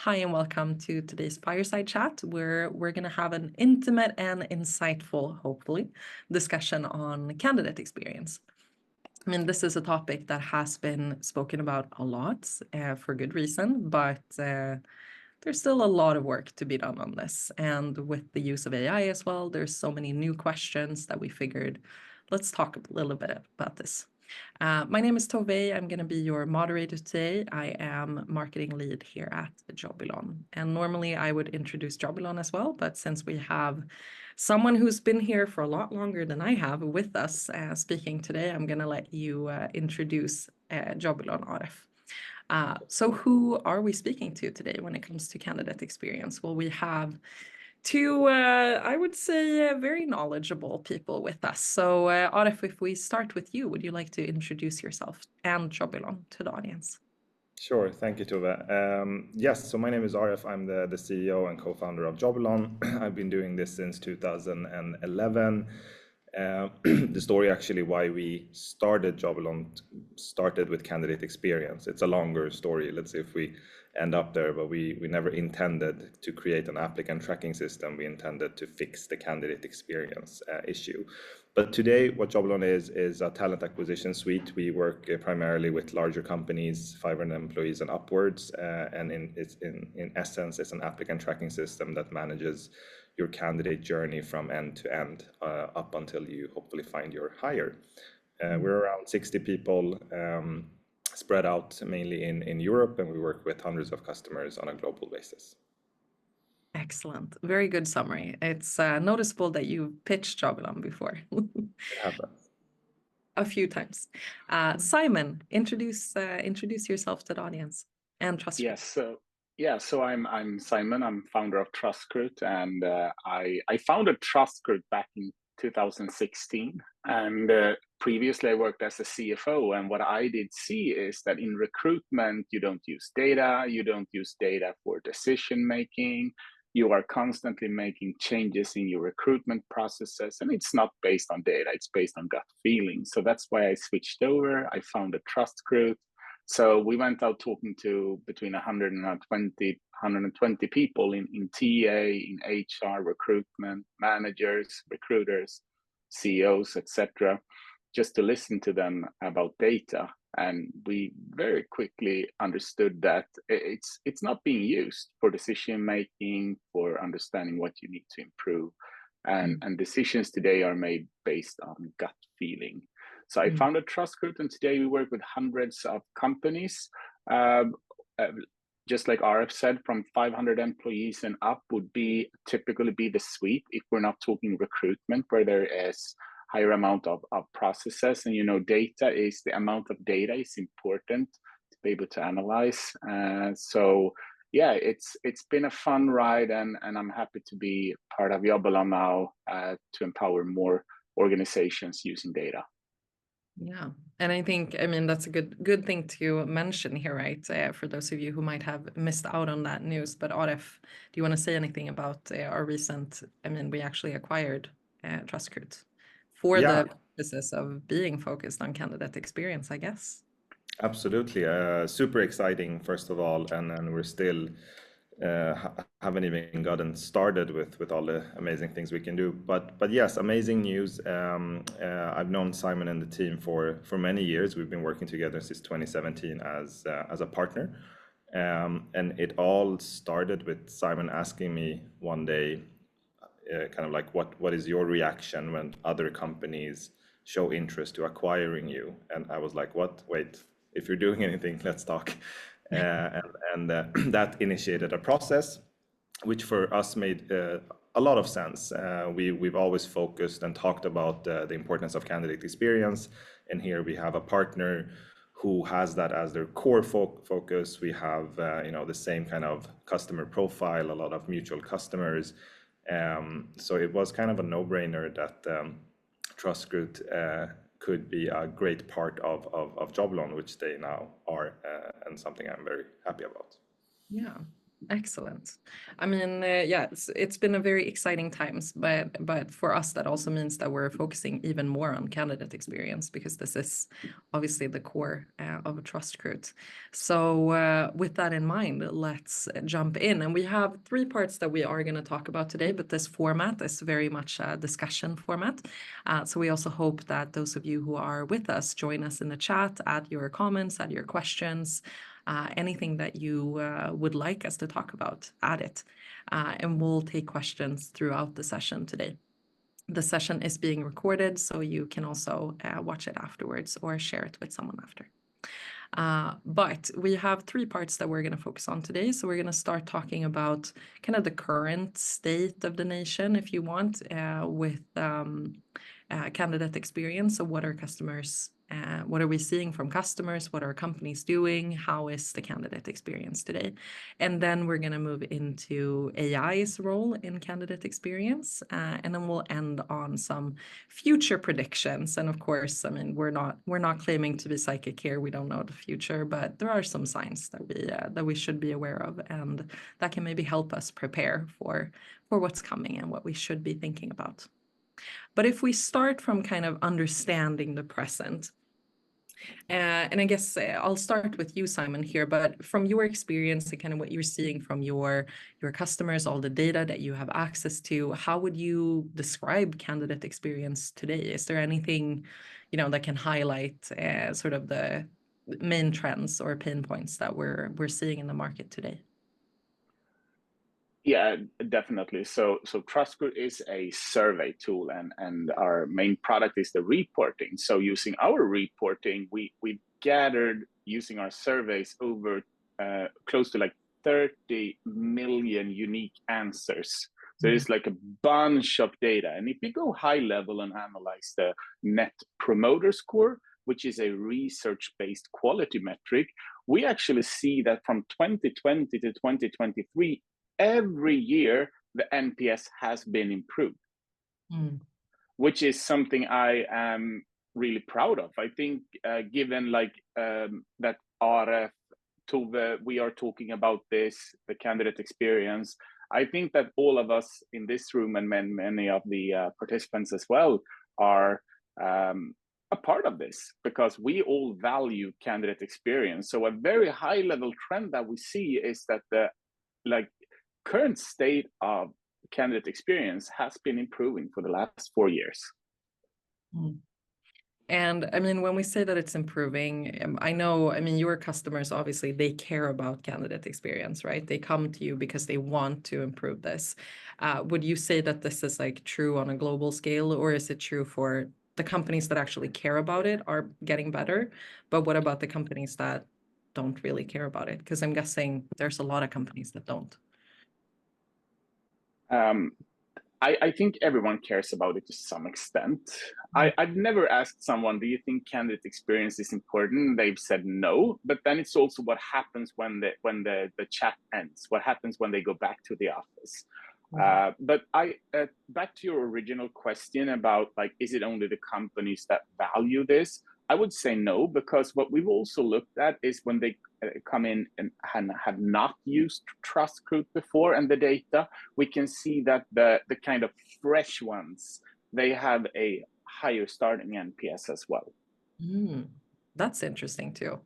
Hi, and welcome to today's fireside chat, where we're going to have an intimate and insightful, hopefully, discussion on candidate experience. I mean, this is a topic that has been spoken about a lot for good reason, but there's still a lot of work to be done on this. And with the use of AI as well, there's so many new questions that we figured, let's talk a little bit about this. My name is Tove. I'm going to be your moderator today. I am marketing lead here at Jobylon. And normally I would introduce Jobylon as well, but since we have someone who's been here for a lot longer than I have with us speaking today, I'm going to let you introduce Jobylon, Aref. So who are we speaking to today when it comes to candidate experience? Well, we have two, I would say, very knowledgeable people with us. So, Aref, if we start with you, would you like to introduce yourself and Jobylon to the audience? Sure, thank you, Tove. Yes, so my name is Aref. I'm the CEO and co-founder of Jobylon. I've been doing this since 2011. The story actually why we started Jobylon started with candidate experience. It's a longer story. Let's see if we end up there, but we never intended to create an applicant tracking system. We intended to fix the candidate experience issue. But today, what Jobylon is a talent acquisition suite. We work primarily with larger companies, 500 employees and upwards, and in essence, it's an applicant tracking system that manages your candidate journey from end to end up until you hopefully find your hire. We're around 60 people spread out mainly in Europe, and we work with hundreds of customers on a global basis. Excellent. Very good summary. It's noticeable that you pitched Jobylon before. It happens. A few times. Simon, introduce yourself to the audience and Trustcruit. Yes, so I'm Simon. I'm founder of Trustcruit, and I founded Trustcruit back in 2016. And previously, I worked as a CFO. And what I did see is that in recruitment, you don't use data. You don't use data for decision making. You are constantly making changes in your recruitment processes, and it's not based on data. It's based on gut feeling. So that's why I switched over. I founded Trustcruit. So we went out talking to between 100 and 120 people in TA, in HR, recruitment, managers, recruiters, CEOs, etc., just to listen to them about data. And we very quickly understood that it's not being used for decision making, for understanding what you need to improve. And decisions today are made based on gut feeling. So I founded Trustcruit, and today we work with hundreds of companies. Just like Aref said, from 500 employees and up would typically be the suite if we're not talking recruitment, where there is higher amount of processes. And the amount of data is important to be able to analyze. So yeah, it's been a fun ride, and I'm happy to be part of Jobylon now to empower more organizations using data. Yeah, and I mean, that's a good thing to mention here, right? For those of you who might have missed out on that news. But Aref, do you want to say anything about our recent? I mean, we actually acquired Trustcruit for the purposes of being focused on candidate experience, I guess. Absolutely. Super exciting, first of all, and then we're still haven't even gotten started with all the amazing things we can do. But yes, amazing news. I've known Simon and the team for many years. We've been working together since 2017 as a partner, and it all started with Simon asking me one day, kind of like, what is your reaction when other companies show interest to acquiring you? And I was like, what? Wait, if you're doing anything, let's talk. And that initiated a process, which for us made a lot of sense. We've always focused and talked about the importance of candidate experience, and here we have a partner who has that as their core focus. We have the same kind of customer profile, a lot of mutual customers. So it was kind of a no-brainer that Trustcruit could be a great part of Jobylon, which they now are, and something I'm very happy about. Yeah, Excellent. I mean, yeah, it's been a very exciting times, but for us that also means that we're focusing even more on candidate experience, because this is obviously the core of Trustcruit. So with that in mind, let's jump in. And we have three parts that we are going to talk about today, but this format is very much a discussion format. So we also hope that those of you who are with us join us in the chat, add your comments, add your questions. Anything that you would like us to talk about, add it. And we'll take questions throughout the session today. The session is being recorded, so you can also watch it afterwards or share it with someone after. But we have three parts that we're going to focus on today. So we're going to start talking about kind of the current state of the nation, if you want, with candidate experience. So what are customers, what are we seeing from customers? What are companies doing? How is the candidate experience today? And then we're going to move into AI's role in candidate experience. And then we'll end on some future predictions. And of course, I mean, we're not claiming to be psychic here. We don't know the future, but there are some signs that we should be aware of, and that can maybe help us prepare for what's coming and what we should be thinking about. But if we start from kind of understanding the present, and I guess I'll start with you, Simon, here, but from your experience and kind of what you're seeing from your customers, all the data that you have access to, how would you describe candidate experience today? Is there anything, that can highlight sort of the main trends or pain points that we're seeing in the market today? Yeah, definitely. So Trustcruit is a survey tool, and our main product is the reporting. So using our reporting, we gathered using our surveys over close to like 30 million unique answers. So it's like a bunch of data. And if you go high level and analyze the Net Promoter Score, which is a research-based quality metric, we actually see that from 2020 to 2023, every year the NPS has been improved, which is something I am really proud of. I think given that Aref, Tove, we are talking about this, the candidate experience, I think that all of us in this room and many of the participants as well are a part of this, because we all value candidate experience. So a very high level trend that we see is that the current state of candidate experience has been improving for the last 4 years. And I mean, when we say that it's improving, I mean, your customers, obviously, they care about candidate experience, right? They come to you because they want to improve this. Would you say that this is like true on a global scale, or is it true for the companies that actually care about it are getting better? But what about the companies that don't really care about it? Because I'm guessing there's a lot of companies that don't. I think everyone cares about it to some extent. I've never asked someone, do you think candidate experience is important? They've said no, but then it's also what happens when the chat ends, what happens when they go back to the office. But back to your original question about is it only the companies that value this? I would say no, because what we've also looked at is when they come in and have not used Trustcruit before and the data, we can see that the kind of fresh ones, they have a higher starting NPS as well. That's interesting too.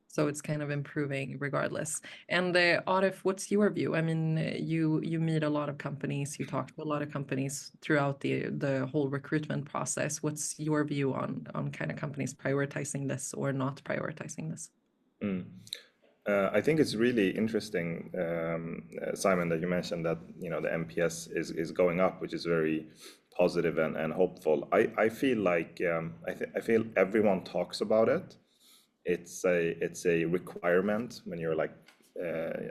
So it's kind of improving regardless. And Aref, what's your view? I mean, you meet a lot of companies, you talk to a lot of companies throughout the whole recruitment process. What's your view on kind of companies prioritizing this or not prioritizing this? I think it's really interesting, Simon, that you mentioned that the NPS is going up, which is very positive and hopeful. I feel like I feel everyone talks about it. It's a requirement when you're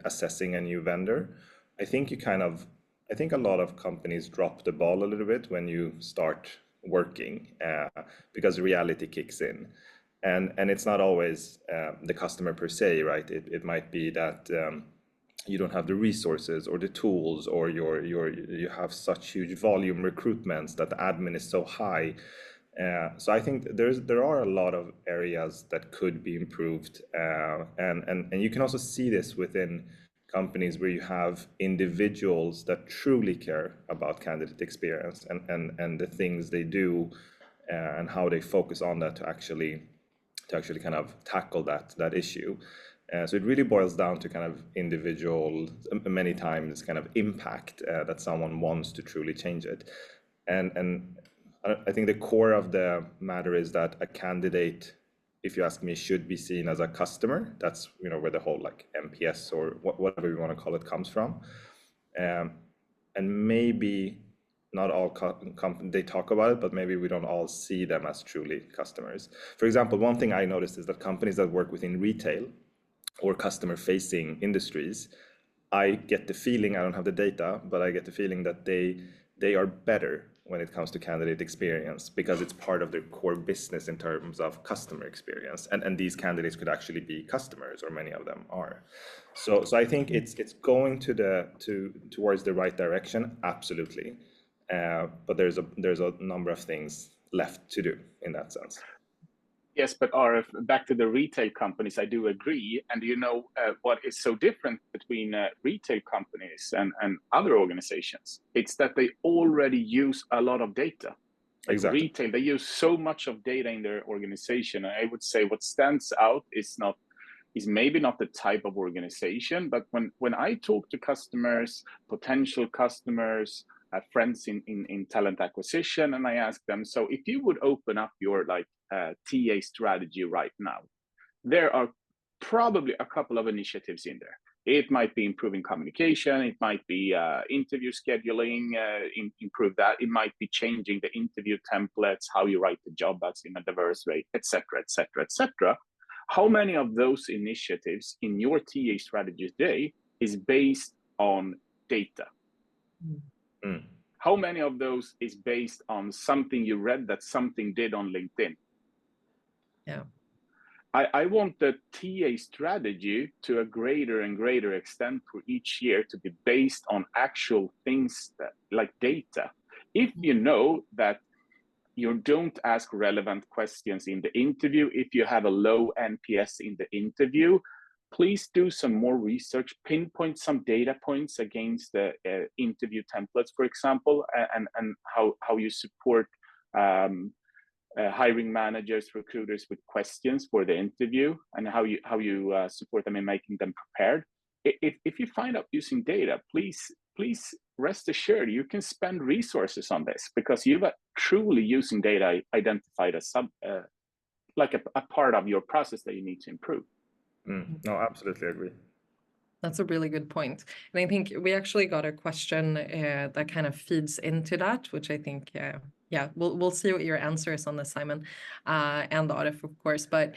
assessing a new vendor. I think a lot of companies drop the ball a little bit when you start working because reality kicks in, and it's not always the customer per se, right? It might be that you don't have the resources or the tools, or you have such huge volume recruitments that the admin is so high. So I think there are a lot of areas that could be improved, and you can also see this within companies where you have individuals that truly care about candidate experience and the things they do and how they focus on that to actually kind of tackle that issue. So it really boils down to kind of individual, many times kind of impact that someone wants to truly change it. And I think the core of the matter is that a candidate, if you ask me, should be seen as a customer. That's, you know, where the whole like MPS or whatever you want to call it comes from. And maybe not all companies, they talk about it, but maybe we don't all see them as truly customers. For example, one thing I noticed is that companies that work within retail or customer-facing industries, I get the feeling, I don't have the data, but I get the feeling that they are better when it comes to candidate experience because it's part of their core business in terms of customer experience. And these candidates could actually be customers, or many of them are. So I think it's going towards the right direction, absolutely. But there's a number of things left to do in that sense. Yes, but Aref, back to the retail companies, I do agree. And you know what is so different between retail companies and other organizations? It's that they already use a lot of data. Like exactly. Retail, they use so much of data in their organization. And I would say what stands out is maybe not the type of organization, but when I talk to customers, potential customers, friends in talent acquisition, and I ask them, so if you would open up your TA strategy right now, there are probably a couple of initiatives in there. It might be improving communication, it might be interview scheduling, improve that. It might be changing the interview templates, how you write the job ads in a diverse way, etc., etc., etc. How many of those initiatives in your TA strategy today is based on data? Mm. How many of those is based on something you read that something did on LinkedIn? Yeah. I want the TA strategy to a greater and greater extent for each year to be based on actual things like data. If you know that you don't ask relevant questions in the interview, if you have a low NPS in the interview, please do some more research, pinpoint some data points against the interview templates, for example, and how you support hiring managers, recruiters with questions for the interview, and how you support them in making them prepared. If you find out using data, please rest assured you can spend resources on this, because you've truly using data identified as like a part of your process that you need to improve. No, absolutely agree. That's a really good point. And I think we actually got a question that kind of feeds into that, which I think, yeah, we'll see what your answer is on this, Simon, and Aref, of course. But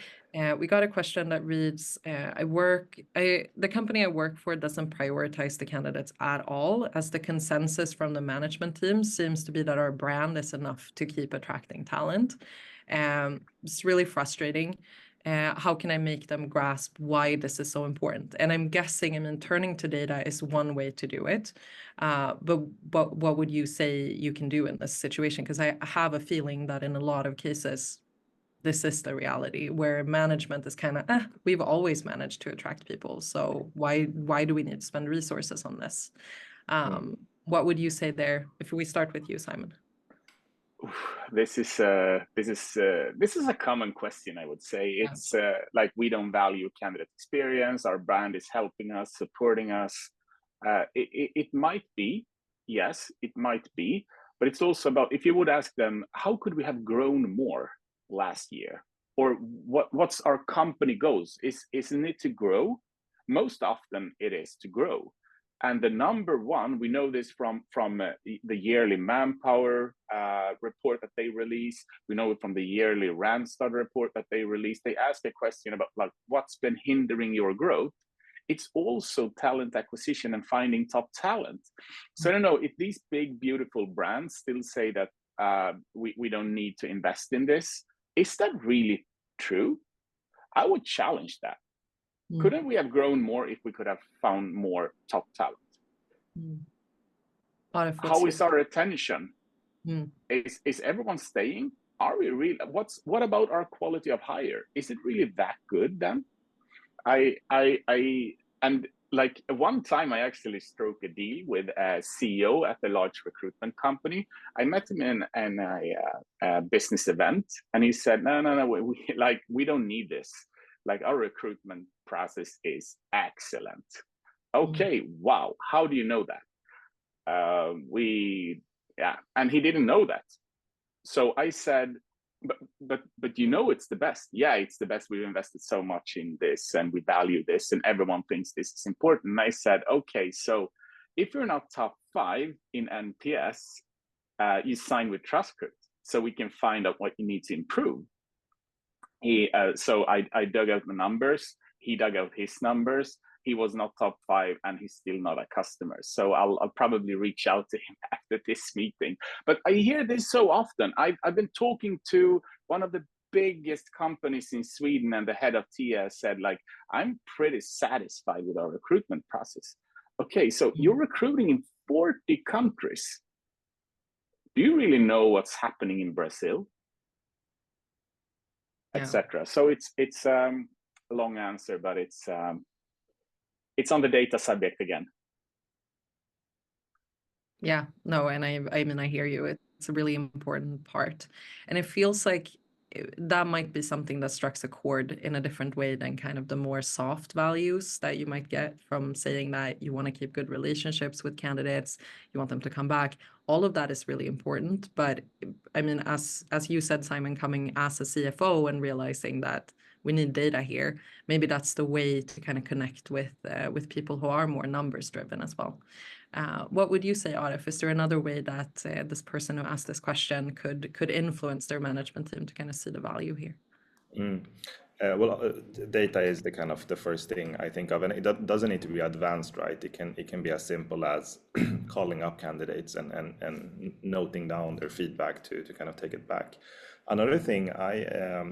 we got a question that reads, the company I work for doesn't prioritize the candidates at all, as the consensus from the management team seems to be that our brand is enough to keep attracting talent. It's really frustrating. How can I make them grasp why this is so important? And I'm guessing, turning to data is one way to do it. But what would you say you can do in this situation? Because I have a feeling that in a lot of cases, this is the reality, where management is kind of, we've always managed to attract people. So why do we need to spend resources on this? What would you say there? If we start with you, Simon. This is a common question, I would say. It's like we don't value candidate experience. Our brand is helping us, supporting us. It might be, yes, it might be, but it's also about, if you would ask them, how could we have grown more last year, or what's our company goals? Isn't it to grow? Most often it is to grow. And the number one, we know this from the yearly manpower report that they release. We know it from the yearly Randstad report that they release. They ask a question about like what's been hindering your growth. It's also talent acquisition and finding top talent. So I don't know if these big, beautiful brands still say that we don't need to invest in this. Is that really true? I would challenge that. Couldn't we have grown more if we could have found more top talent? How is our retention? Is everyone staying? Are we really? What about our quality of hire? Is it really that good then? And like one time I actually struck a deal with a CEO at a large recruitment company. I met him in a business event, and he said, no, we don't need this. Like, our recruitment process is excellent. Okay, wow. How do you know that? And he didn't know that. So I said, but you know it's the best. Yeah, it's the best. We've invested so much in this, and we value this, and everyone thinks this is important. And I said, okay, so if you're not top 5 in NPS, you sign with Trustcruit, so we can find out what you need to improve. So I dug out the numbers. He dug out his numbers. He was not top 5, and he's still not a customer. So I'll probably reach out to him after this meeting. But I hear this so often. I've been talking to one of the biggest companies in Sweden, and the head of TIA said, like, I'm pretty satisfied with our recruitment process. Okay, so you're recruiting in 40 countries. Do you really know what's happening in Brazil? Etc. So it's a long answer, but it's on the data subject again. Yeah, no, and I mean, I hear you. It's a really important part, and it feels like that might be something that strikes a chord in a different way than kind of the more soft values that you might get from saying that you want to keep good relationships with candidates, you want them to come back. All of that is really important. But I mean, as you said, Simon, coming as a CFO and realizing that we need data here, maybe that's the way to kind of connect with people who are more numbers driven as well. What would you say, Aref? Is there another way that this person who asked this question could influence their management team to kind of see the value here? Data is the kind of the first thing I think of, and it doesn't need to be advanced, right? It can be as simple as calling up candidates and noting down their feedback to kind of take it back. Another thing,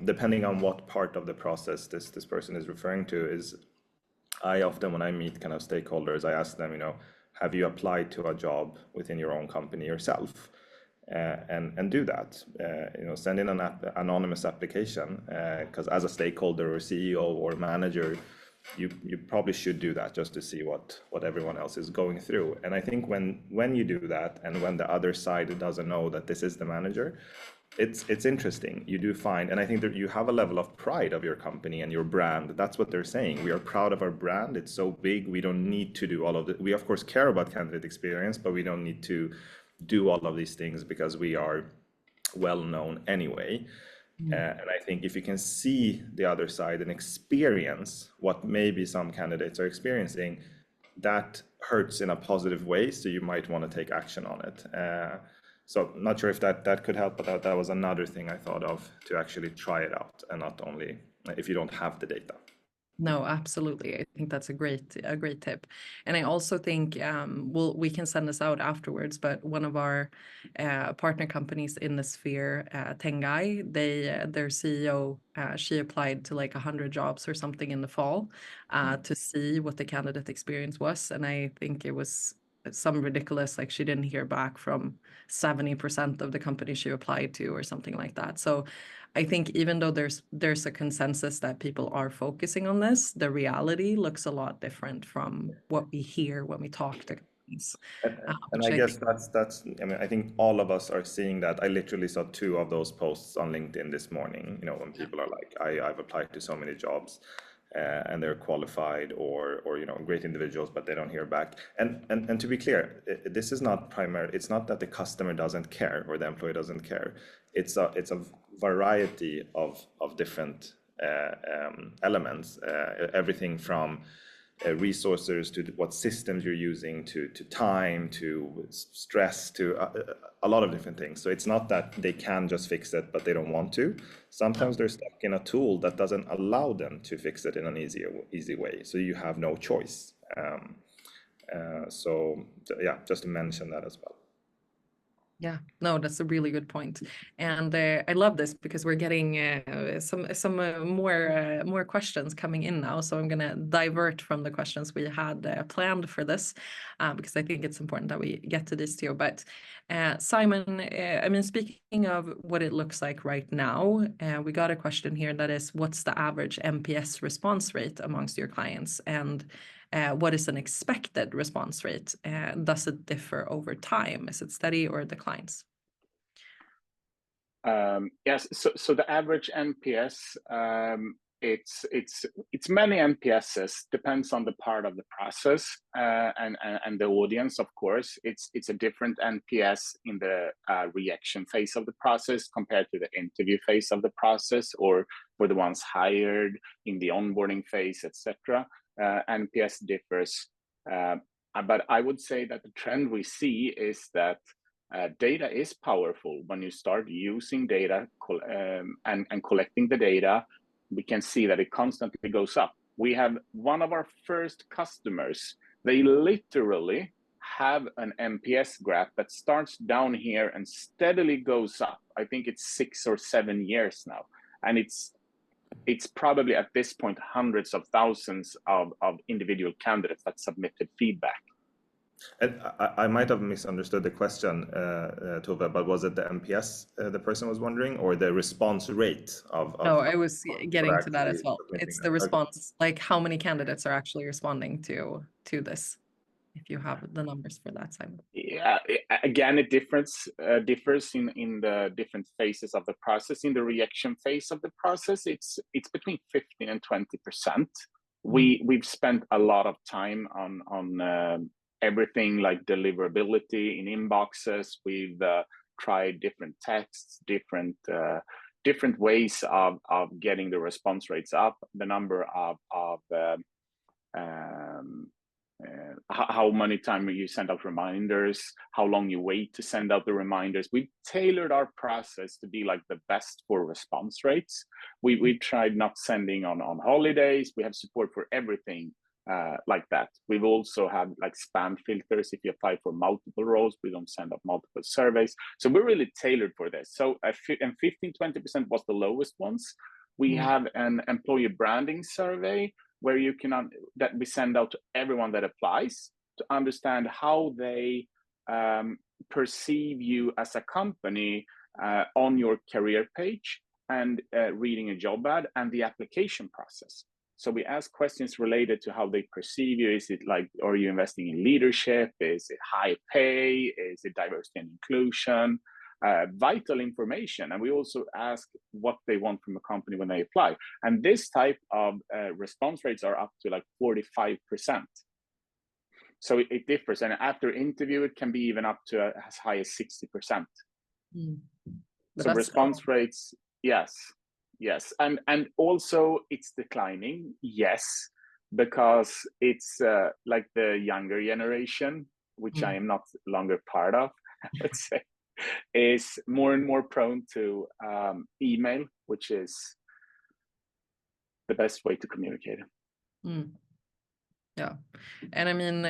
depending on what part of the process this person is referring to, is I often, when I meet kind of stakeholders, I ask them, have you applied to a job within your own company yourself? And do that. Send in an anonymous application, because as a stakeholder or CEO or manager, you probably should do that just to see what everyone else is going through. And I think when you do that, and when the other side doesn't know that this is the manager, it's interesting. You do find, and I think that you have a level of pride of your company and your brand. That's what they're saying. We are proud of our brand. It's so big. We don't need to do all of it. We of course care about candidate experience, but we don't need to do all of these things because we are well known anyway. And I think if you can see the other side and experience what maybe some candidates are experiencing, that hurts in a positive way. So you might want to take action on it. So not sure if that could help, but that was another thing I thought of, to actually try it out, and not only if you don't have the data. No, absolutely. I think that's a great tip. And I also think we can send this out afterwards, but one of our partner companies in the sphere, Tengai, their CEO, she applied to like 100 jobs or something in the fall to see what the candidate experience was. And I think it was some ridiculous, like she didn't hear back from 70% of the company she applied to or something like that. So I think even though there's a consensus that people are focusing on this, the reality looks a lot different from what we hear when we talk to companies. And I guess that's, I mean, I think all of us are seeing that. I literally saw 2 of those posts on LinkedIn this morning, when people are like, I've applied to so many jobs, and they're qualified or great individuals, but they don't hear back. And to be clear, this is not primary. It's not that the customer doesn't care or the employee doesn't care. It's a variety of different elements, everything from resources to what systems you're using, to time, to stress, to a lot of different things. So it's not that they can just fix it, but they don't want to. Sometimes they're stuck in a tool that doesn't allow them to fix it in an easy way. So you have no choice. So yeah, just to mention that as well. Yeah, no, that's a really good point. And I love this because we're getting some more questions coming in now. So I'm going to divert from the questions we had planned for this because I think it's important that we get to this too. But Simon, I mean, speaking of what it looks like right now, we got a question here that is, what's the average NPS response rate amongst your clients? And what is an expected response rate? Does it differ over time? Is it steady or declines? Yes, so the average NPS, it's many NPSs, depends on the part of the process and the audience, of course. It's a different NPS in the reaction phase of the process compared to the interview phase of the process, or for the ones hired in the onboarding phase, etc. NPS differs, but I would say that the trend we see is that data is powerful. When you start using data and collecting the data, we can see that it constantly goes up. We have one of our first customers, they literally have an NPS graph that starts down here and steadily goes up. I think it's 6 or 7 years now. And it's probably at this point hundreds of thousands of individual candidates that submitted feedback. And I might have misunderstood the question, Tove, but was it the NPS the person was wondering, or the response rate of No, I was getting to that as well. submitting It's that? the response, like how many candidates are actually responding to this, if you have the numbers for that, Simon. Yeah, again, it differs in the different phases of the process. In the reaction phase of the process, it's between 15 and 20%. We've spent a lot of time on everything like deliverability in inboxes. We've tried different texts, different ways of getting the response rates up, the number of how many times you send out reminders, how long you wait to send out the reminders. We tailored our process to be like the best for response rates. We tried not sending on holidays. We have support for everything like that. We've also had like spam filters. If you apply for multiple roles, we don't send out multiple surveys. So we're really tailored for this. So and 15-20% was the lowest ones. We have an employee branding survey where you can that we send out to everyone that applies to understand how they perceive you as a company on your career page and reading a job ad and the application process. So we ask questions related to how they perceive you. Is it like, are you investing in leadership? Is it high pay? Is it diversity and inclusion? Vital information. And we also ask what they want from a company when they apply. And this type of response rates are up to like 45%. So it differs. And after interview, it can be even up to as high as 60%. So response rates, yes. And also it's declining, yes, because it's like the younger generation, which I am not longer part of, let's say, is more and more prone to email, which is the best way to communicate. Yeah. And I mean,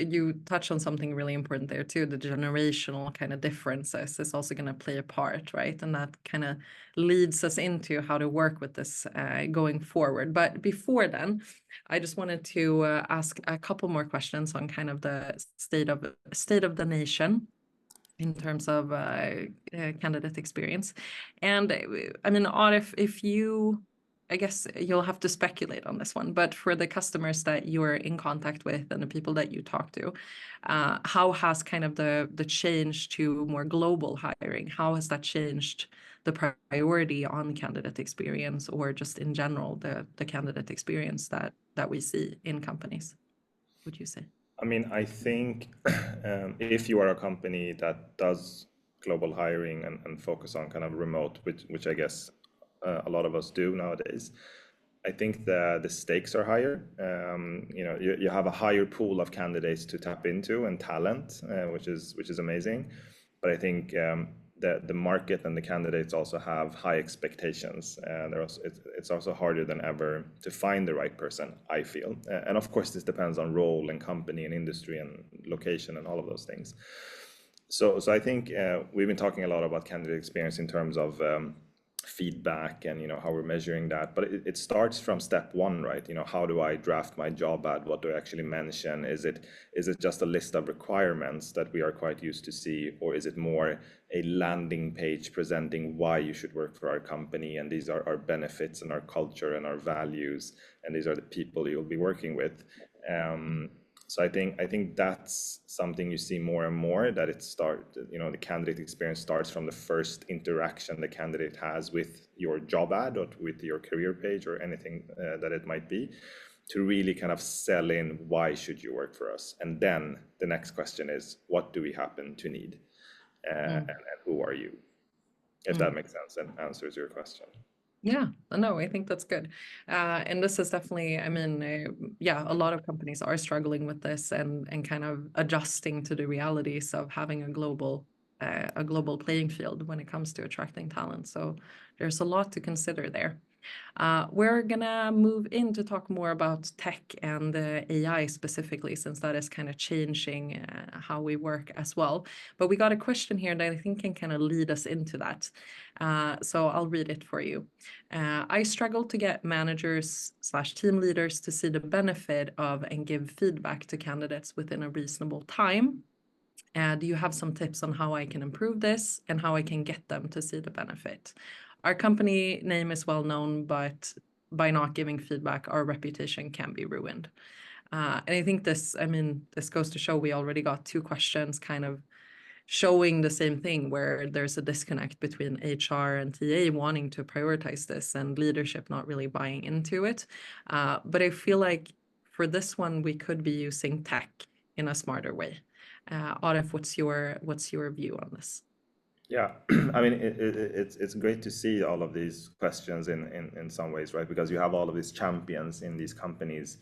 you touch on something really important there too. The generational kind of differences is also going to play a part, right? And that kind of leads us into how to work with this going forward. But before then, I just wanted to ask a couple more questions on kind of the state of the nation in terms of candidate experience. And I mean, Aref, I guess you'll have to speculate on this one, but for the customers that you're in contact with and the people that you talk to, how has kind of the change to more global hiring, how has that changed the priority on candidate experience, or just in general, the candidate experience that we see in companies, would you say? I mean, I think if you are a company that does global hiring and focus on kind of remote, which I guess a lot of us do nowadays, I think the stakes are higher. You have a higher pool of candidates to tap into and talent, which is amazing. But I think the market and the candidates also have high expectations, and it's also harder than ever to find the right person, I feel. And of course, this depends on role and company and industry and location and all of those things. So I think we've been talking a lot about candidate experience in terms of feedback and how we're measuring that, but it starts from step one, right? How do I draft my job ad? What do I actually mention? Is it just a list of requirements that we are quite used to see, or is it more a landing page presenting why you should work for our company, and these are our benefits and our culture and our values, and these are the people you'll be working with? So I think that's something you see more and more, that the candidate experience starts from the first interaction the candidate has with your job ad or with your career page or anything that it might be, to really kind of sell in why should you work for us. And then the next question is, what do we happen to need? And who are you? If that makes sense and answers your question. Yeah, no, I think that's good. And this is definitely, I mean, yeah, a lot of companies are struggling with this and kind of adjusting to the realities of having a global playing field when it comes to attracting talent. So there's a lot to consider there. We're gonna move in to talk more about tech and AI specifically, since that is kind of changing how we work as well. But we got a question here that I think can kind of lead us into that. So I'll read it for you. I struggle to get managers/team leaders to see the benefit of and give feedback to candidates within a reasonable time. Do you have some tips on how I can improve this and how I can get them to see the benefit? Our company name is well known, but by not giving feedback, our reputation can be ruined. And I think this goes to show we already got 2 questions kind of showing the same thing, where there's a disconnect between HR and TA wanting to prioritize this and leadership not really buying into it. But I feel like for this one, we could be using tech in a smarter way. Aref, what's your view on this? Yeah, I mean, it's great to see all of these questions in some ways, right? Because you have all of these champions in these companies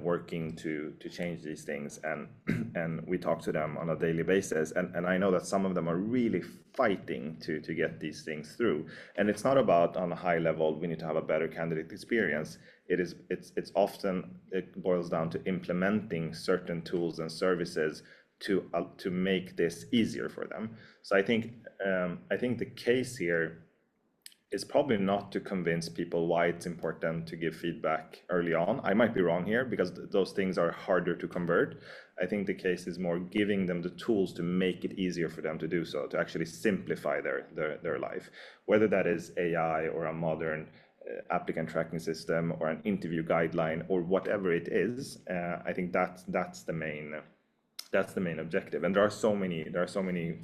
working to change these things, and we talk to them on a daily basis, and I know that some of them are really fighting to get these things through. And it's not about on a high level we need to have a better candidate experience. It's often, it boils down to implementing certain tools and services to make this easier for them. So I think the case here is probably not to convince people why it's important to give feedback early on. I might be wrong here, because those things are harder to convert. I think the case is more giving them the tools to make it easier for them to do so, to actually simplify their life, whether that is AI or a modern applicant tracking system or an interview guideline or whatever it is. I think that's the main objective. And there are so many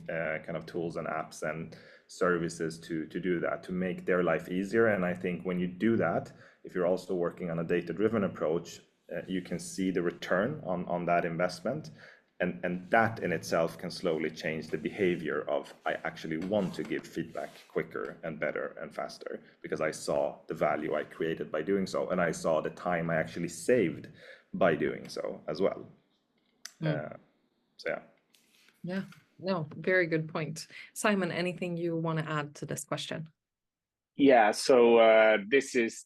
kind of tools and apps and services to do that, to make their life easier. And I think when you do that, if you're also working on a data-driven approach, you can see the return on that investment, and that in itself can slowly change the behavior of, I actually want to give feedback quicker and better and faster because I saw the value I created by doing so, and I saw the time I actually saved by doing so as well. So yeah, no, very good point. Simon, anything you want to add to this question? Yeah, so this is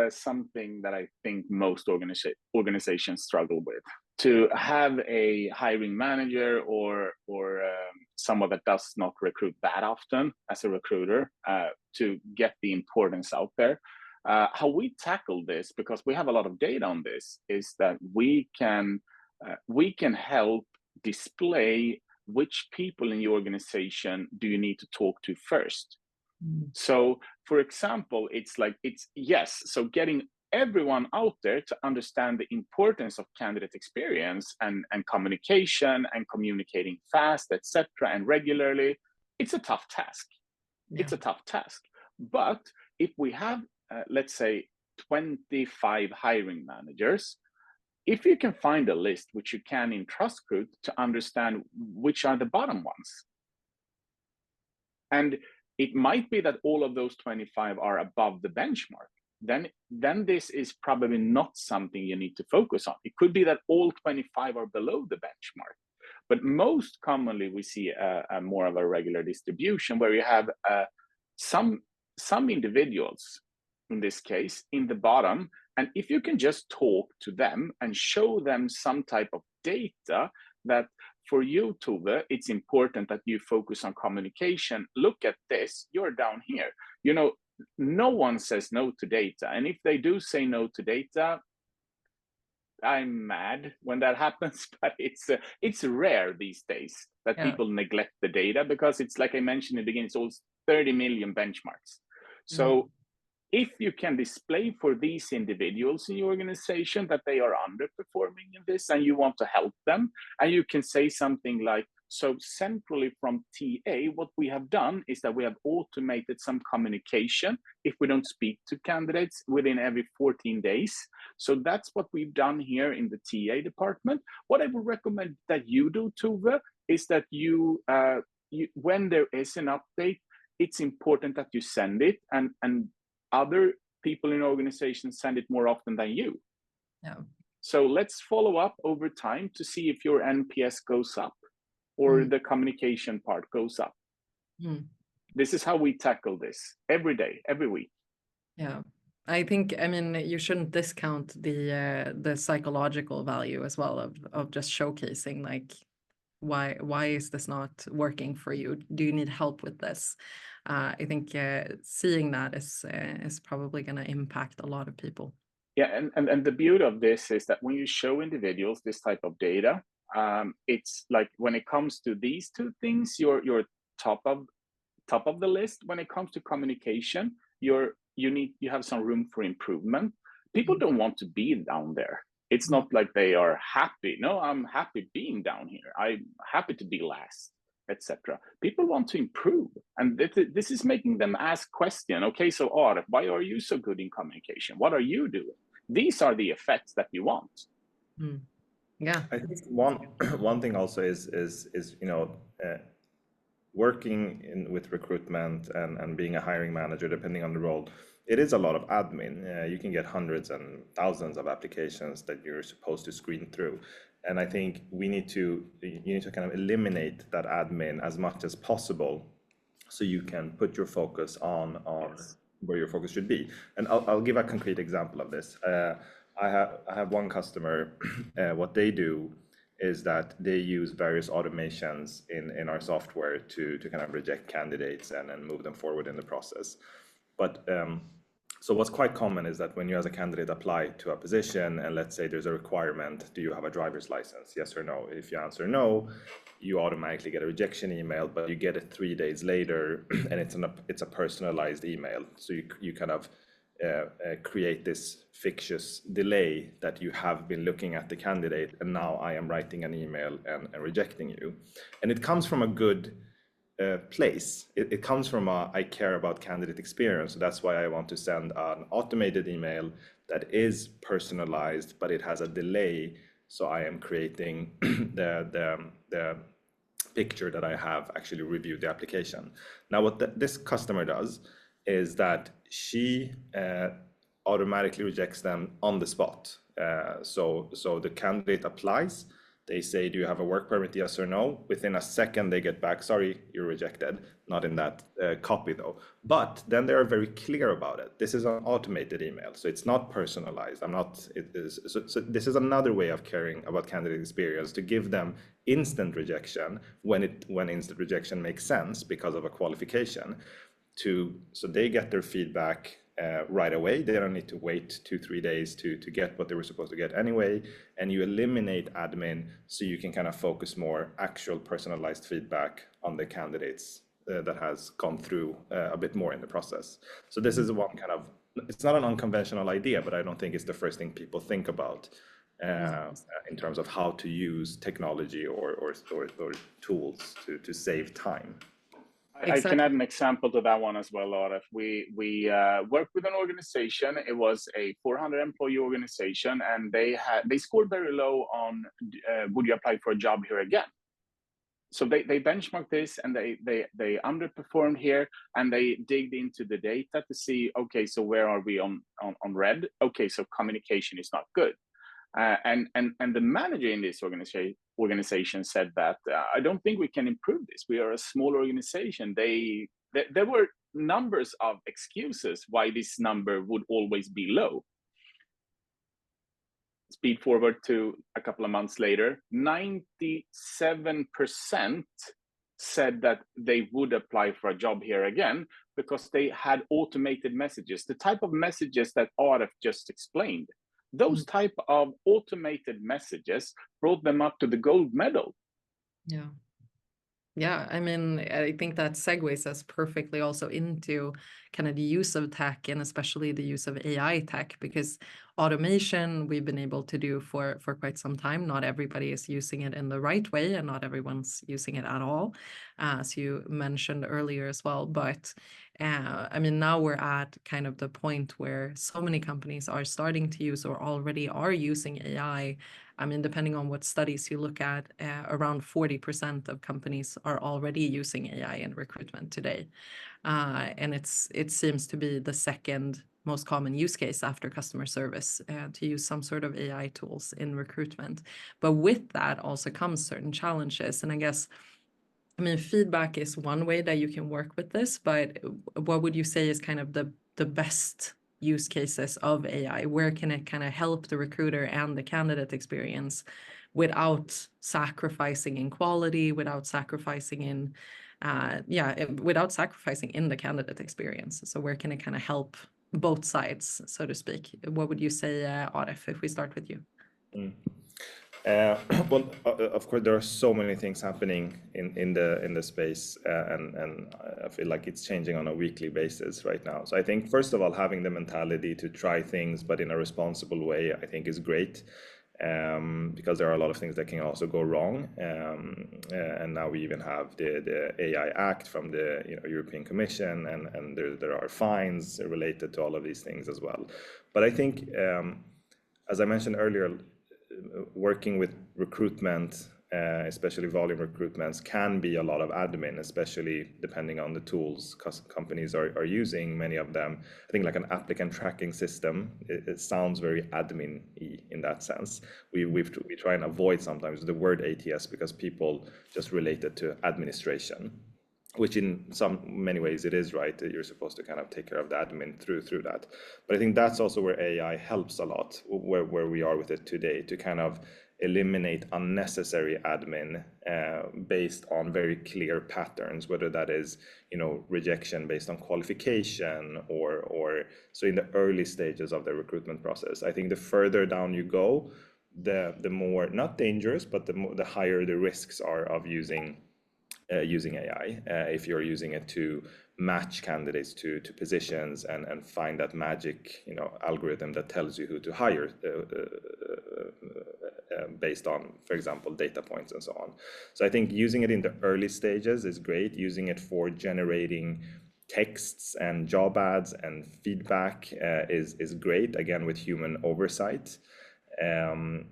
something that I think most organizations struggle with. To have a hiring manager or someone that does not recruit that often as a recruiter, to get the importance out there. How we tackle this, because we have a lot of data on this, is that we can help display which people in your organization do you need to talk to first. So, for example, so getting everyone out there to understand the importance of candidate experience and communication and communicating fast, etc., and regularly, it's a tough task. Yeah. It's a tough task. But if we have, let's say, 25 hiring managers, if you can find a list, which you can in Trustcruit, to understand which are the bottom ones, and it might be that all of those 25 are above the benchmark, then this is probably not something you need to focus on. It could be that all 25 are below the benchmark. But most commonly, we see a more of a regular distribution where you have some individuals, in this case, in the bottom. And if you can just talk to them and show them some type of data that, for you, Tove, it's important that you focus on communication. Look at this, you're down here. You know, no one says no to data. And if they do say no to data, I'm mad when that happens, but it's rare these days that people neglect the data, because it's like I mentioned in the beginning, it's almost 30 million benchmarks. So if you can display for these individuals in your organization that they are underperforming in this and you want to help them, and you can say something like, so centrally from TA, what we have done is that we have automated some communication if we don't speak to candidates within every 14 days. So that's what we've done here in the TA department. What I would recommend that you do, Tove, is that you when there is an update, it's important that you send it, and other people in organizations send it more often than you. Yeah. So let's follow up over time to see if your NPS goes up or the communication part goes up. This is how we tackle this every day, every week. Yeah. I think, I mean, you shouldn't discount the psychological value as well of just showcasing, like, why is this not working for you? Do you need help with this? I think seeing that is probably going to impact a lot of people. Yeah, and the beauty of this is that when you show individuals this type of data, it's like when it comes to these two things, you're top of the list. When it comes to communication, you have some room for improvement. People don't want to be down there. It's not like they are happy. No, I'm happy being down here. I'm happy to be last, etc. People want to improve, and this is making them ask question. Okay, so Aref, why are you so good in communication? What are you doing? These are the effects that we want. Yeah, I think one thing also is working with recruitment and being a hiring manager, depending on the role, it is a lot of admin. You can get hundreds and thousands of applications that you're supposed to screen through. And I think you need to kind of eliminate that admin as much as possible, so you can put your focus on where your focus should be. And I'll give a concrete example of this. I have one customer. What they do is that they use various automations in our software to kind of reject candidates and move them forward in the process. But so what's quite common is that when you as a candidate apply to a position, and let's say there's a requirement, do you have a driver's license, yes or no? If you answer no, you automatically get a rejection email, but you get it 3 days later, and it's a personalized email. So you kind of create this fictitious delay that you have been looking at the candidate, and now I am writing an email and rejecting you. And it comes from a good place. It comes from I care about candidate experience. So that's why I want to send an automated email that is personalized, but it has a delay. So I am creating the picture that I have actually reviewed the application. Now, what this customer does is that she automatically rejects them on the spot. So the candidate applies. They say, do you have a work permit, yes or no? Within a second, they get back, sorry, you're rejected. Not in that copy though. But then they are very clear about it. This is an automated email, so it's not personalized. So this is another way of caring about candidate experience, to give them instant rejection when instant rejection makes sense because of a qualification. So they get their feedback right away. They don't need to wait 2-3 days to get what they were supposed to get anyway. And you eliminate admin, so you can kind of focus more actual personalized feedback on the candidates that has gone through a bit more in the process. So this is one kind of, it's not an unconventional idea, but I don't think it's the first thing people think about in terms of how to use technology or tools to save time. I can add an example to that one as well, Aref. We worked with an organization. It was a 400 employee organization, and they scored very low on would you apply for a job here again? So they benchmarked this, and they underperformed here, and they digged into the data to see, okay, so where are we on red? Okay, so communication is not good. And the manager in this organization said that I don't think we can improve this. We are a small organization. There were numbers of excuses why this number would always be low. Speed forward to a couple of months later, 97% said that they would apply for a job here again because they had automated messages, the type of messages that Aref just explained. Those type of automated messages brought them up to the gold medal. Yeah. Yeah, I mean, I think that segues us perfectly also into kind of the use of tech and especially the use of AI tech, because automation we've been able to do for quite some time. Not everybody is using it in the right way, and not everyone's using it at all, as you mentioned earlier as well. But I mean, now we're at kind of the point where so many companies are starting to use or already are using AI. I mean, depending on what studies you look at, around 40% of companies are already using AI in recruitment today. And it seems to be the second most common use case after customer service, to use some sort of AI tools in recruitment. But with that also comes certain challenges. And I guess, I mean, feedback is one way that you can work with this, but what would you say is kind of the best use cases of AI? Where can it kind of help the recruiter and the candidate experience without sacrificing in quality, without sacrificing in, without sacrificing in the candidate experience? So where can it kind of help both sides, so to speak? What would you say, Aref, if we start with you? Well, of course, there are so many things happening in the space, and I feel like it's changing on a weekly basis right now. So I think, first of all, having the mentality to try things, but in a responsible way, I think is great, because there are a lot of things that can also go wrong. And now we even have the AI Act from the European Commission, and there are fines related to all of these things as well. But I think, as I mentioned earlier, working with recruitment, especially volume recruitments, can be a lot of admin, especially depending on the tools companies are using. Many of them, I think, like an applicant tracking system, it sounds very admin-y in that sense. We try and avoid sometimes the word ATS because people just relate it to administration, which in many ways it is, right? You're supposed to kind of take care of the admin through that. But I think that's also where AI helps a lot, where we are with it today, to kind of eliminate unnecessary admin based on very clear patterns, whether that is, rejection based on qualification or so in the early stages of the recruitment process. I think the further down you go, the more, not dangerous, but the higher the risks are of using AI, if you're using it to match candidates to positions and find that magic algorithm that tells you who to hire based on, for example, data points and so on. So I think using it in the early stages is great. Using it for generating texts and job ads and feedback is great, again with human oversight. And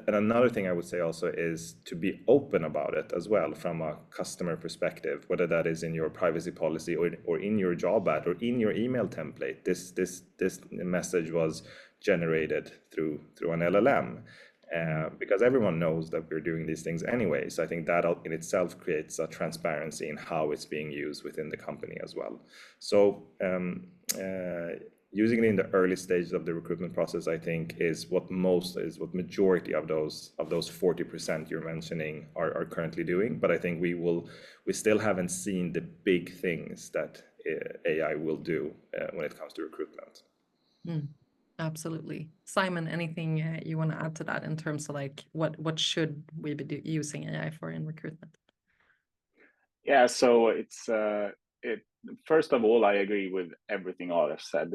another thing I would say also is to be open about it as well from a customer perspective, whether that is in your privacy policy or in your job ad or in your email template. This message was generated through an LLM, because everyone knows that we're doing these things anyway. So I think that in itself creates a transparency in how it's being used within the company as well. So using it in the early stages of the recruitment process, I think, is what majority of those 40% you're mentioning are currently doing. But I think we still haven't seen the big things that AI will do when it comes to recruitment. Absolutely. Simon, anything you want to add to that in terms of like what should we be using AI for in recruitment? Yeah, so first of all, I agree with everything Aref said.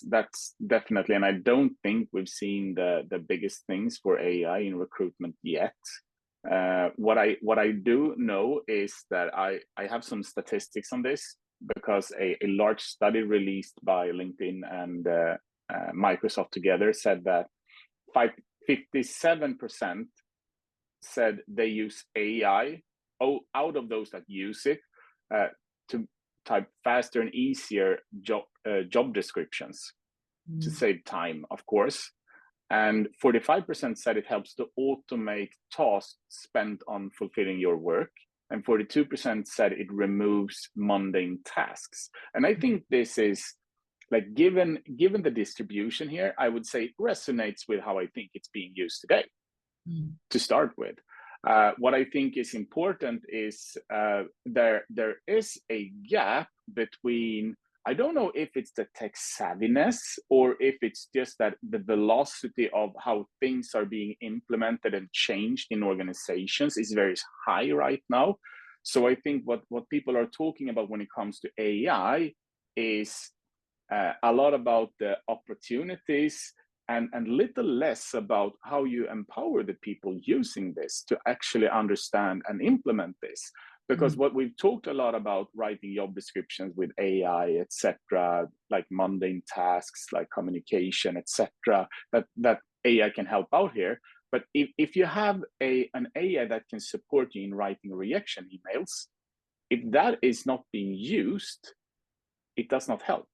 That's definitely, and I don't think we've seen the biggest things for AI in recruitment yet. What I do know is that I have some statistics on this, because a large study released by LinkedIn and Microsoft together said that 57% said they use AI. Out of those that use it, to type faster and easier job descriptions to save time, of course. And 45% said it helps to automate tasks spent on fulfilling your work. And 42% said it removes mundane tasks. And I think this is, like, given the distribution here, I would say it resonates with how I think it's being used today, to start with. What I think is important is there is a gap between I don't know if it's the tech savviness or if it's just that the velocity of how things are being implemented and changed in organizations is very high right now. So I think what people are talking about when it comes to AI is a lot about the opportunities and little less about how you empower the people using this to actually understand and implement this. Because what we've talked a lot about writing job descriptions with AI, etc., like mundane tasks like communication, etc., that AI can help out here. But if you have an AI that can support you in writing reaction emails, if that is not being used, it does not help.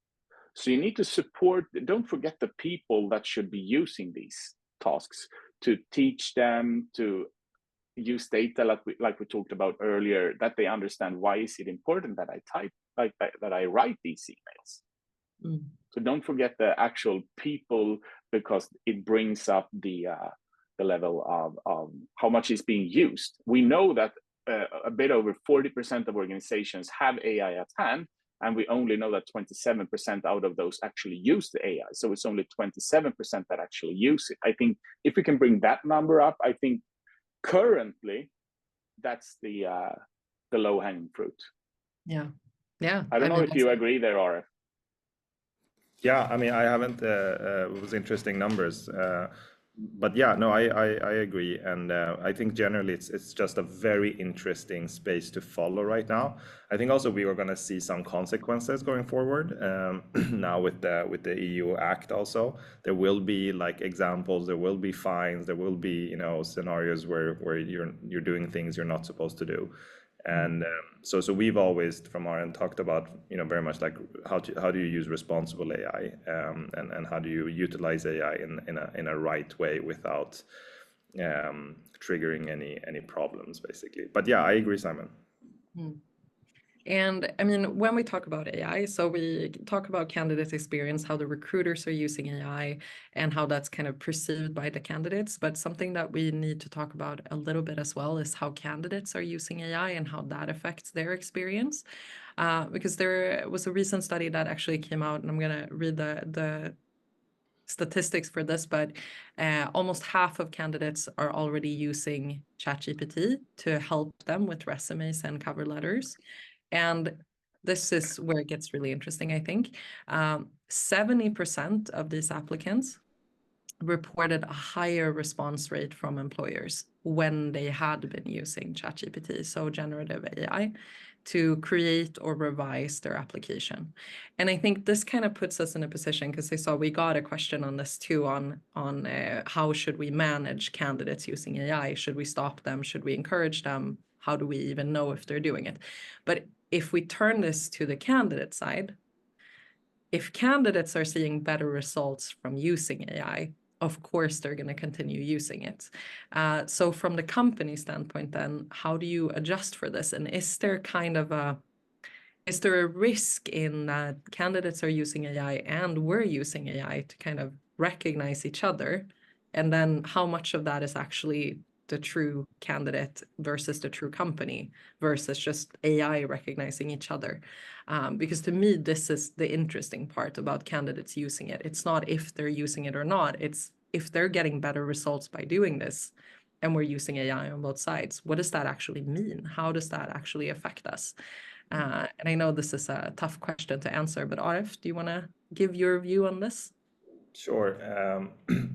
So you need to support, don't forget the people that should be using these tasks, to teach them to use data like we talked about earlier, that they understand why is it important that I type, like that I write these emails. So don't forget the actual people, because it brings up the level of how much is being used. We know that a bit over 40% of organizations have AI at hand, and we only know that 27% out of those actually use the AI. So it's only 27% that actually use it. I think if we can bring that number up, I think currently that's the low-hanging fruit. Yeah. I don't know if you agree there, Aref. Yeah, I mean, I haven't, it was interesting numbers, but yeah, no, I agree. And I think generally it's just a very interesting space to follow right now. I think also we are going to see some consequences going forward. Now with the EU Act also, there will be like examples, there will be fines, there will be, you know, scenarios where you're doing things you're not supposed to do. And so we've always from our end talked about, you know, very much like how do you use responsible AI, and how do you utilize AI in a right way without triggering any problems, basically. But yeah, I agree, Simon. And I mean, when we talk about AI, so we talk about candidate experience, how the recruiters are using AI and how that's kind of perceived by the candidates. But something that we need to talk about a little bit as well is how candidates are using AI and how that affects their experience. Because there was a recent study that actually came out, and I'm going to read the statistics for this, but almost half of candidates are already using ChatGPT to help them with resumes and cover letters. And this is where it gets really interesting, I think. 70% of these applicants reported a higher response rate from employers when they had been using ChatGPT, so generative AI, to create or revise their application. And I think this kind of puts us in a position, because I saw we got a question on this too, on how should we manage candidates using AI? Should we stop them? Should we encourage them? How do we even know if they're doing it? But if we turn this to the candidate side, if candidates are seeing better results from using AI, of course, they're going to continue using it. So from the company standpoint, then, how do you adjust for this? And is there a risk in that candidates are using AI and we're using AI to kind of recognize each other? And then how much of that is actually the true candidate versus the true company versus just AI recognizing each other? Because to me, this is the interesting part about candidates using it. It's not if they're using it or not, it's if they're getting better results by doing this and we're using AI on both sides, what does that actually mean? How does that actually affect us? And I know this is a tough question to answer, but Aref, do you want to give your view on this? Sure.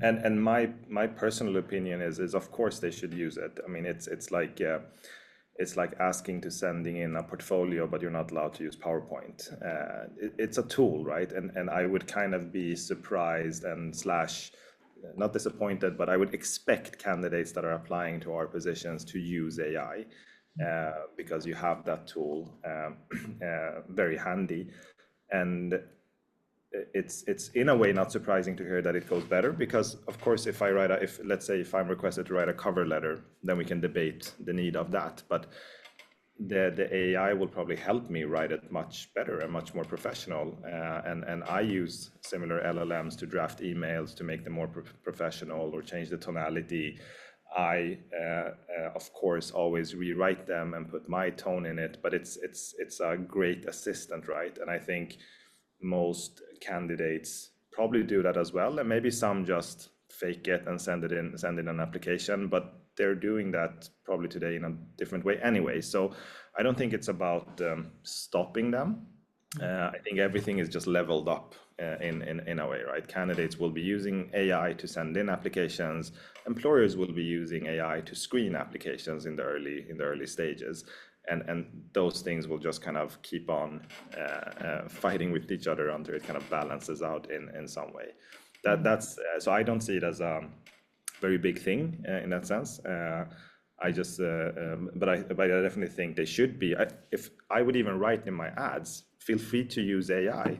And my personal opinion is of course they should use it. I mean, it's like asking to sending in a portfolio, but you're not allowed to use PowerPoint. It's a tool, right? And I would kind of be surprised and / not disappointed, but I would expect candidates that are applying to our positions to use AI, because you have that tool very handy. And it's in a way not surprising to hear that it goes better, because of course if let's say if I'm requested to write a cover letter, then we can debate the need of that, but the AI will probably help me write it much better and much more professional, and I use similar LLMs to draft emails to make them more professional or change the tonality. I of course always rewrite them and put my tone in it, but it's a great assistant, right? And I think most candidates probably do that as well, and maybe some just fake it and send in an application, but they're doing that probably today in a different way anyway. So I don't think it's about stopping them. I think everything is just leveled up in a way, right? Candidates will be using AI to send in applications. Employers will be using AI to screen applications in the early stages, and those things will just kind of keep on fighting with each other until it kind of balances out in some way. That's so I don't see it as a very big thing in that sense. I just, but I definitely think they should be. If I would even write in my ads, feel free to use AI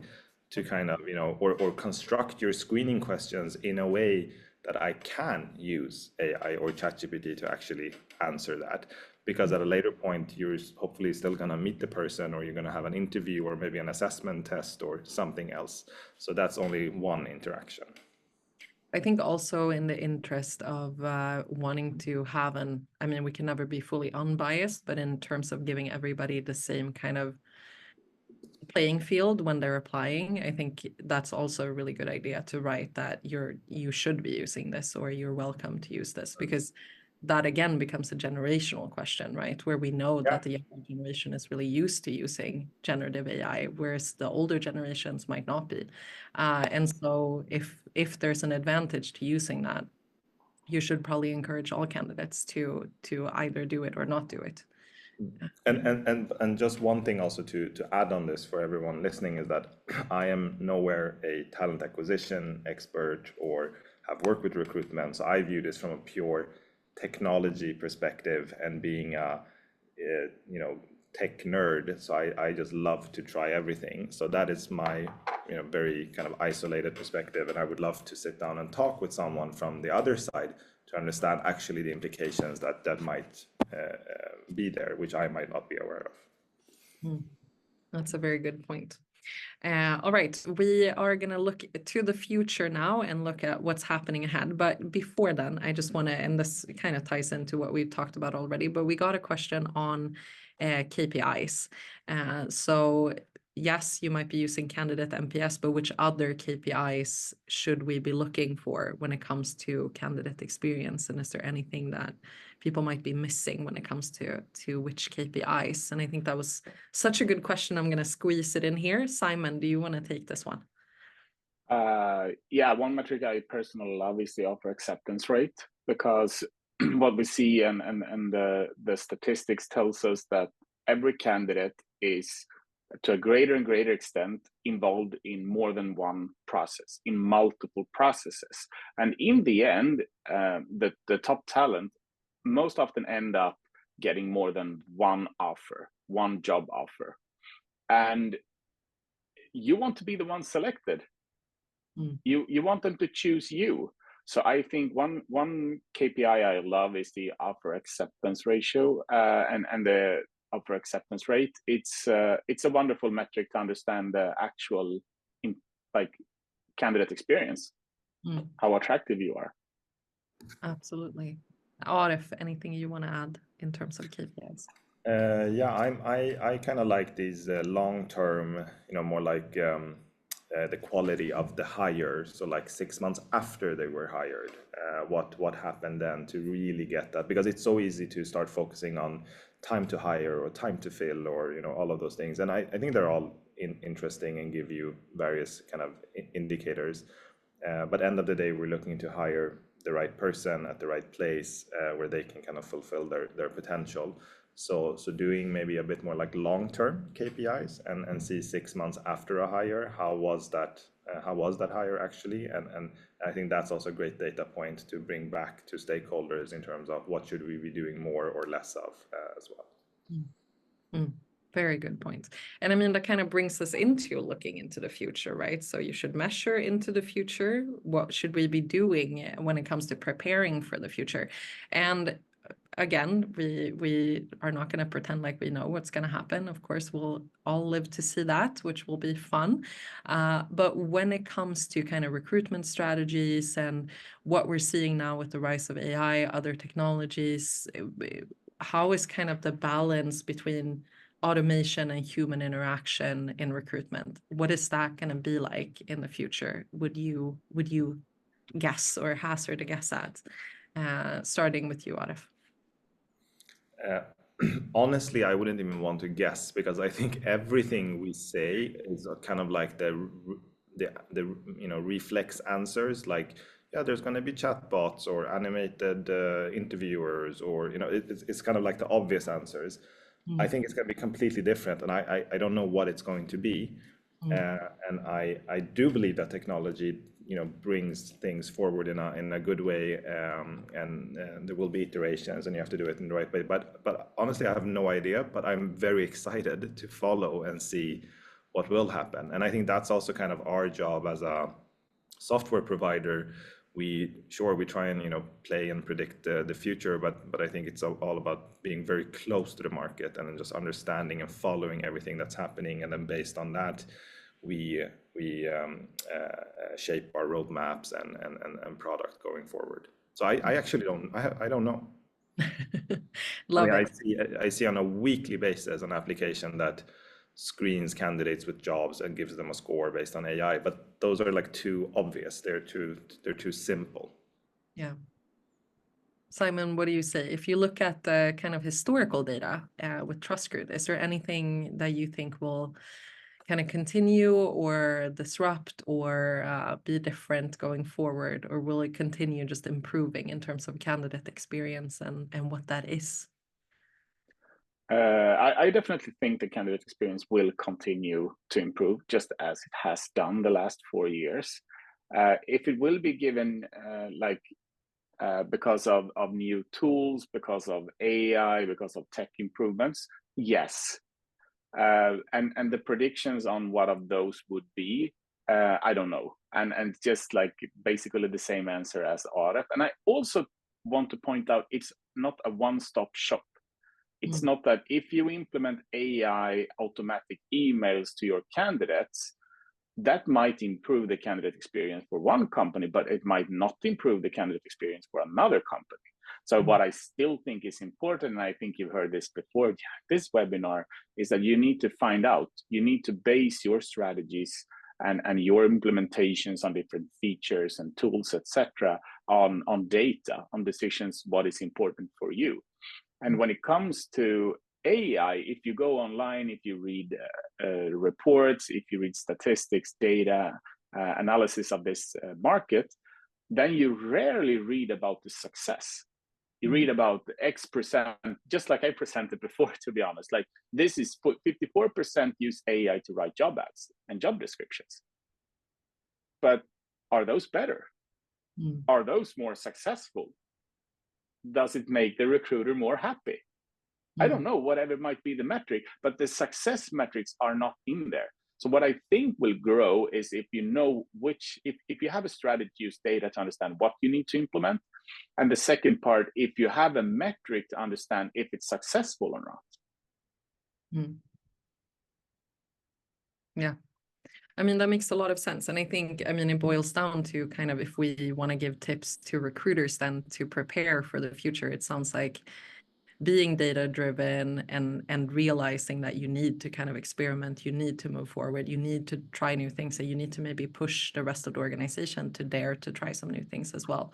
to kind of, or construct your screening questions in a way that I can use AI or ChatGPT to actually answer that. Because at a later point, you're hopefully still going to meet the person, or you're going to have an interview or maybe an assessment test or something else. So that's only one interaction. I think also in the interest of wanting to have I mean, we can never be fully unbiased, but in terms of giving everybody the same kind of playing field when they're applying, I think that's also a really good idea to write that you should be using this, or you're welcome to use this, because that again becomes a generational question, right? Where we know that the younger generation is really used to using generative AI, whereas the older generations might not be. And so if there's an advantage to using that, you should probably encourage all candidates to either do it or not do it. And just one thing also to add on this for everyone listening is that I am nowhere a talent acquisition expert or have worked with recruitment. So I view this from a pure technology perspective and being a tech nerd. So I just love to try everything. So that is my very kind of isolated perspective, and I would love to sit down and talk with someone from the other side to understand actually the implications that might be there, which I might not be aware of. That's a very good point. All right, we are going to look to the future now and look at what's happening ahead. But before then, I just want to, and this kind of ties into what we've talked about already, but we got a question on KPIs. So yes, you might be using candidate NPS, but which other KPIs should we be looking for when it comes to candidate experience? And is there anything that people might be missing when it comes to which KPIs? And I think that was such a good question. I'm going to squeeze it in here. Simon, do you want to take this one? Yeah, one metric I personally love is the offer acceptance rate, because what we see and the statistics tells us that every candidate is to a greater and greater extent involved in more than one process, in multiple processes. And in the end, the top talent most often end up getting more than one offer, one job offer. And you want to be the one selected. You want them to choose you. So I think one KPI I love is the offer acceptance ratio, and the offer acceptance rate. It's a wonderful metric to understand the actual candidate experience, how attractive you are. Absolutely. Aref, anything you want to add in terms of KPIs? Yeah, I kind of like these long-term, more like the quality of the hire. So like 6 months after they were hired, what happened then to really get that? Because it's so easy to start focusing on time to hire or time to fill, or all of those things. And I think they're all interesting and give you various kind of indicators. But end of the day, we're looking to hire the right person at the right place where they can kind of fulfill their potential. So doing maybe a bit more like long-term KPIs and see 6 months after a hire, how was that hire actually? And I think that's also a great data point to bring back to stakeholders in terms of what should we be doing more or less of as well. Very good point. And I mean, that kind of brings us into looking into the future, right? So you should measure into the future. What should we be doing when it comes to preparing for the future? And again, we are not going to pretend like we know what's going to happen. Of course, we'll all live to see that, which will be fun. But when it comes to kind of recruitment strategies and what we're seeing now with the rise of AI, other technologies, how is kind of the balance between automation and human interaction in recruitment. What is that going to be like in the future? Would you guess or hazard a guess at? Starting with you, Aref. Honestly, I wouldn't even want to guess, because I think everything we say is kind of like the reflex answers, like, yeah, there's going to be chatbots or animated interviewers, or it's kind of like the obvious answers. I think it's going to be completely different, and I don't know what it's going to be. And I do believe that technology brings things forward in a good way, and there will be iterations, and you have to do it in the right way. But honestly, I have no idea. But I'm very excited to follow and see what will happen. And I think that's also kind of our job as a software provider. We try and play and predict the future, but I think it's all about being very close to the market and then just understanding and following everything that's happening, and then based on that, we shape our roadmaps and product going forward. So I actually don't know. Love it. I see on a weekly basis an application that screens candidates with jobs and gives them a score based on AI, but those are like too obvious. They're too simple. Yeah. Simon, what do you say? If you look at the kind of historical data with Trustcruit, is there anything that you think will kind of continue or disrupt or be different going forward, or will it continue just improving in terms of candidate experience and what that is? I definitely think the candidate experience will continue to improve, just as it has done the last 4 years. If it will be given because of new tools, because of AI, because of tech improvements, yes. And the predictions on what of those would be, I don't know. And just like basically the same answer as Aref. And I also want to point out, it's not a one-stop shop. It's not that if you implement AI automatic emails to your candidates, that might improve the candidate experience for one company, but it might not improve the candidate experience for another company. So what I still think is important, and I think you've heard this before, this webinar, is that you need to find out, you need to base your strategies and your implementations on different features and tools, etc., on data, on decisions, what is important for you. And when it comes to AI, if you go online, if you read reports, if you read statistics, data, analysis of this market, then you rarely read about the success. You read about X%, just like I presented before, to be honest. Like, this is 54% use AI to write job ads and job descriptions. But are those better? Are those more successful? Does it make the recruiter more happy? I don't know, whatever might be the metric, but the success metrics are not in there. So what I think will grow is if you know if you have a strategy, use data to understand what you need to implement. And the second part, if you have a metric to understand if it's successful or not. Yeah. I mean, that makes a lot of sense. And I think, it boils down to kind of, if we want to give tips to recruiters then to prepare for the future, it sounds like being data driven and realizing that you need to kind of experiment, you need to move forward, you need to try new things, and you need to maybe push the rest of the organization to dare to try some new things as well,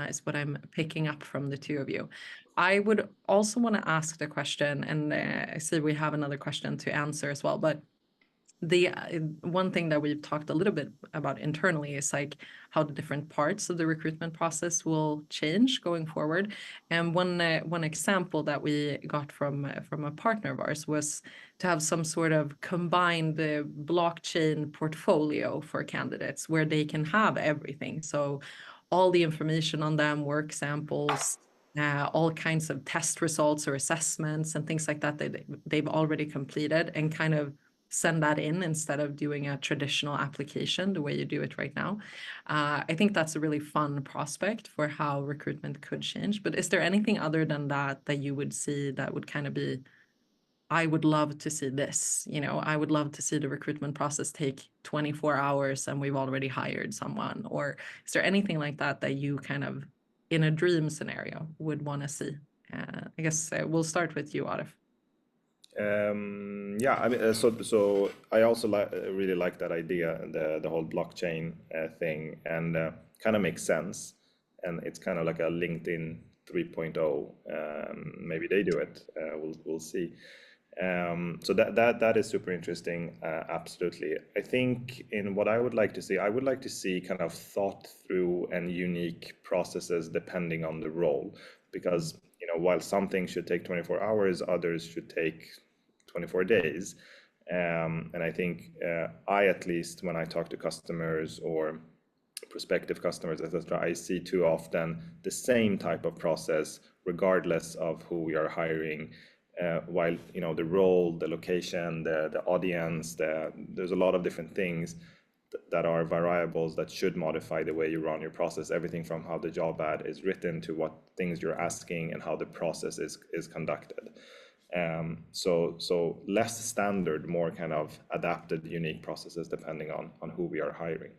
is what I'm picking up from the two of you. I would also want to ask the question, and I see we have another question to answer as well, but the one thing that we've talked a little bit about internally is like how the different parts of the recruitment process will change going forward. And one example that we got from a partner of ours was to have some sort of combined blockchain portfolio for candidates where they can have everything. So all the information on them, work samples, all kinds of test results or assessments and things like that they've already completed, and kind of send that in instead of doing a traditional application the way you do it right now. I think that's a really fun prospect for how recruitment could change. But is there anything other than that you would see that would kind of be, I would love to see this, I would love to see the recruitment process take 24 hours and we've already hired someone? Or is there anything like that you kind of, in a dream scenario, would want to see? I guess we'll start with you, Aref. Yeah, I mean, so I also really like that idea, the whole blockchain thing, and kind of makes sense, and it's kind of like a LinkedIn 3.0. Maybe they do it. We'll see. So that is super interesting. Absolutely. I think in what I would like to see, I would like to see kind of thought through and unique processes depending on the role, because while some things should take 24 hours, others should take 24 days. And I think I, at least when I talk to customers or prospective customers, etc., I see too often the same type of process regardless of who we are hiring. While the role, the location, the audience, there's a lot of different things that are variables that should modify the way you run your process. Everything from how the job ad is written to what things you're asking and how the process is conducted. So less standard, more kind of adapted, unique processes depending on who we are hiring.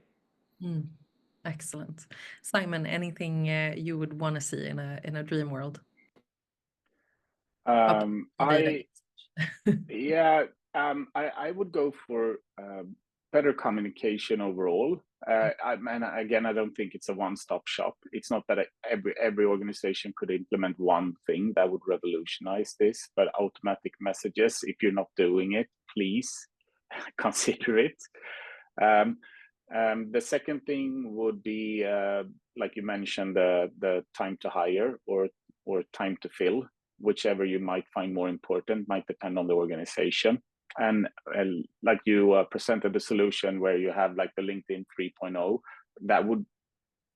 Excellent. Simon, anything you would want to see in a dream world? I would go for better communication overall. And again, I don't think it's a one-stop shop. It's not that every organization could implement one thing that would revolutionize this, but automatic messages, if you're not doing it, please consider it. The second thing would be, like you mentioned, the time to hire or time to fill, whichever you might find more important, might depend on the organization. And like you presented the solution where you have like the LinkedIn 3.0, that would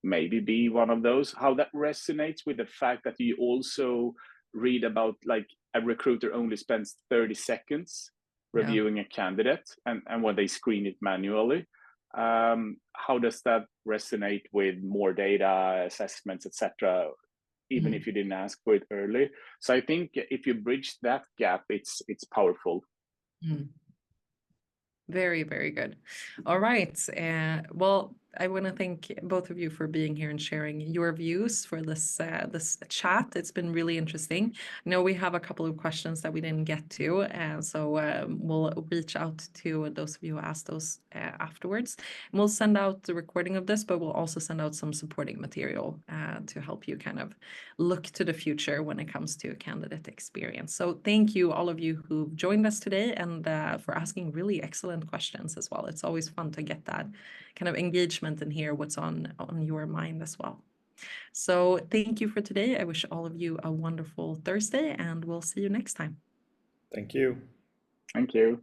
maybe be one of those. How that resonates with the fact that you also read about like a recruiter only spends 30 seconds reviewing a candidate and when they screen it manually. How does that resonate with more data, assessments, etc., even if you didn't ask for it early? So I think if you bridge that gap, it's powerful. Very, very good. All right. Well, I want to thank both of you for being here and sharing your views for this chat. It's been really interesting. I know we have a couple of questions that we didn't get to, so we'll reach out to those of you who asked those afterwards. And we'll send out the recording of this, but we'll also send out some supporting material to help you kind of look to the future when it comes to candidate experience. So thank you, all of you who've joined us today, and for asking really excellent questions as well. It's always fun to get that kind of engagement and hear what's on your mind as well. So thank you for today. I wish all of you a wonderful Thursday, and we'll see you next time. Thank you. Thank you.